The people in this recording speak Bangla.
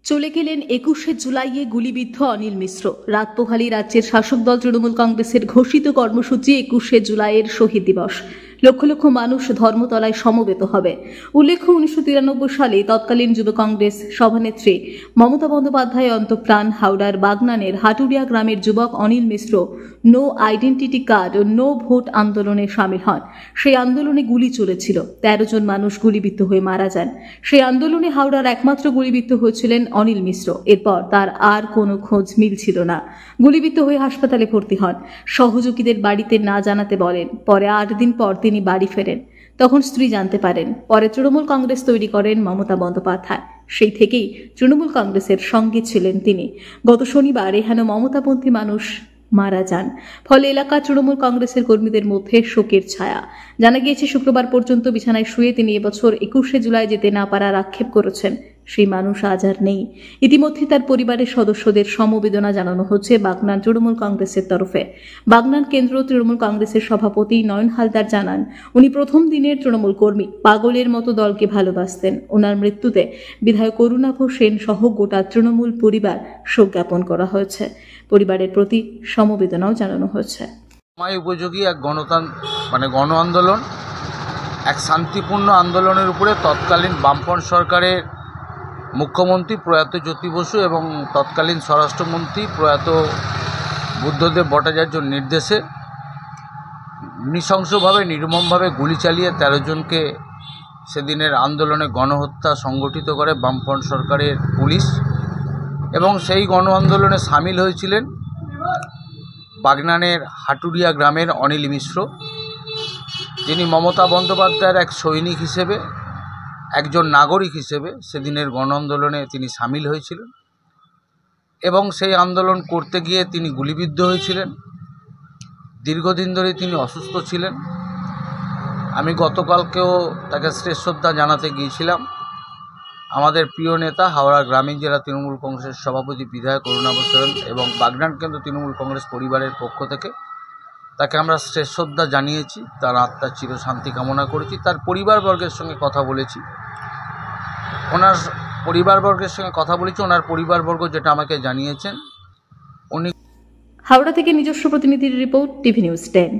চলে গেলেন ২১শে জুলাইয়ে গুলিবিদ্ধ অনিল মিশ্র। রাত পোহালি রাজ্যের শাসক দল তৃণমূল কংগ্রেসের ঘোষিত কর্মসূচি ২১শে জুলাইয়ের শহীদ দিবস। লক্ষ লক্ষ মানুষ ধর্মতলায় সমবেত হবে। উল্লেখ্য, ১৯৯৩ সালে তৎকালীন যুব কংগ্রেস সভানেত্রী মমতা বন্দ্যোপাধ্যায় অন্তঃপ্রাণ হাওড়ার বাগনানের হাটুরিয়া গ্রামের যুবক অনিল মিশ্র নো আইডেন্টিটি কার্ড ও নো ভোট আন্দোলনে সামিল হন। সেই আন্দোলনে গুলি চলেছিল, ১৩ জন মানুষ গুলিবিদ্ধ হয়ে মারা যান। সেই আন্দোলনে হাওড়ার একমাত্র গুলিবিদ্ধ হয়েছিলেন অনিল মিশ্র। এরপর তার আর কোনো খোঁজ মিলছিল না। গুলিবিদ্ধ হয়ে হাসপাতালে ভর্তি হন। সহযোগীদের বাড়িতে না জানাতে বলেন। পরে ৮ দিন পর তিনি বাড়ি ফেরেন। তখন স্ত্রী জানতে পারেন। পরে তৃণমূল কংগ্রেস তৈরি করেন মমতা বন্দ্যোপাধ্যায়। সেই থেকেই তৃণমূল কংগ্রেসের সঙ্গে ছিলেন তিনি। গত শনিবার এহেন মমতাপন্থী মানুষ মারা যান। ফলে এলাকা তৃণমূল কংগ্রেসের কর্মীদের মধ্যে শোকের ছায়া। জানা গিয়েছে, শুক্রবার পর্যন্ত বিছানায় শুয়ে তিনি এবছর ২১শে জুলাই যেতে না পারার আক্ষেপ করেছেন। সেই মানুষ আজ আর নেই। ইতিমধ্যে তার পরিবারের সদস্যদের সমবেদনা জানানো হচ্ছে বাগনান তৃণমূল কংগ্রেসের তরফে। বাগনান কেন্দ্র তৃণমূল কংগ্রেসের সভাপতি নয়ন হালদার জানান, উনি প্রথম দিনের তৃণমূল কর্মী, পাগলের মতো দলকে ভালোবাসতেন। ওনার মৃত্যুতে বিধায়ক অরুণাভ সেন সহ গোটা তৃণমূল পরিবার শোক জ্ঞাপন করা হয়েছে। পরিবারের প্রতি সমবেদনাও জানানো হয়েছে। সময় উপযোগী এক গণ আন্দোলন, এক শান্তিপূর্ণ আন্দোলনের উপরে তৎকালীন বামপন্থ সরকারের মুখ্যমন্ত্রী প্রয়াত জ্যোতি বসু এবং তৎকালীন স্বরাষ্ট্রমন্ত্রী প্রয়াত বুদ্ধদেব ভট্টাচার্যর নির্দেশে নৃশংসভাবে নির্মমভাবে গুলি চালিয়ে ১৩ জনকে সেদিনের আন্দোলনে গণহত্যা সংগঠিত করে বামপন্থ সরকারের পুলিশ। এবং সেই গণ আন্দোলনে সামিল হয়েছিলেন বাগনানের হাটুরিয়া গ্রামের অনিল মিশ্র, যিনি মমতা বন্দ্যোপাধ্যায়ের এক সৈনিক হিসেবে, একজন নাগরিক হিসেবে সেদিনের গণ আন্দোলনে তিনি সামিল হয়েছিলেন এবং সেই আন্দোলন করতে গিয়ে তিনি গুলিবিদ্ধ হয়েছিলেন। দীর্ঘদিন ধরে তিনি অসুস্থ ছিলেন। আমি গতকালকেও তাকে শ্রদ্ধা জানাতে গিয়েছিলাম। আমাদের প্রিয় নেতা হাওড়া গ্রামীণ জেলা তৃণমূল কংগ্রেসের সভাপতি বিধায়ক অরুণাভ সেন এবং বাগনান কেন্দ্র তৃণমূল কংগ্রেস পরিবারের পক্ষ থেকে তাকে আমরা শ্রদ্ধা জানিয়েছি, তার আত্মার চিরশান্তি কামনা করেছি। তার পরিবারবর্গের সঙ্গে কথা বলেছি, ওনার পরিবারবর্গ যেটা আমাকে জানিয়েছেন, উনি হাওড়া থেকে নিজস্ব প্রতিনিধির রিপোর্ট, টিভি নিউজ 10।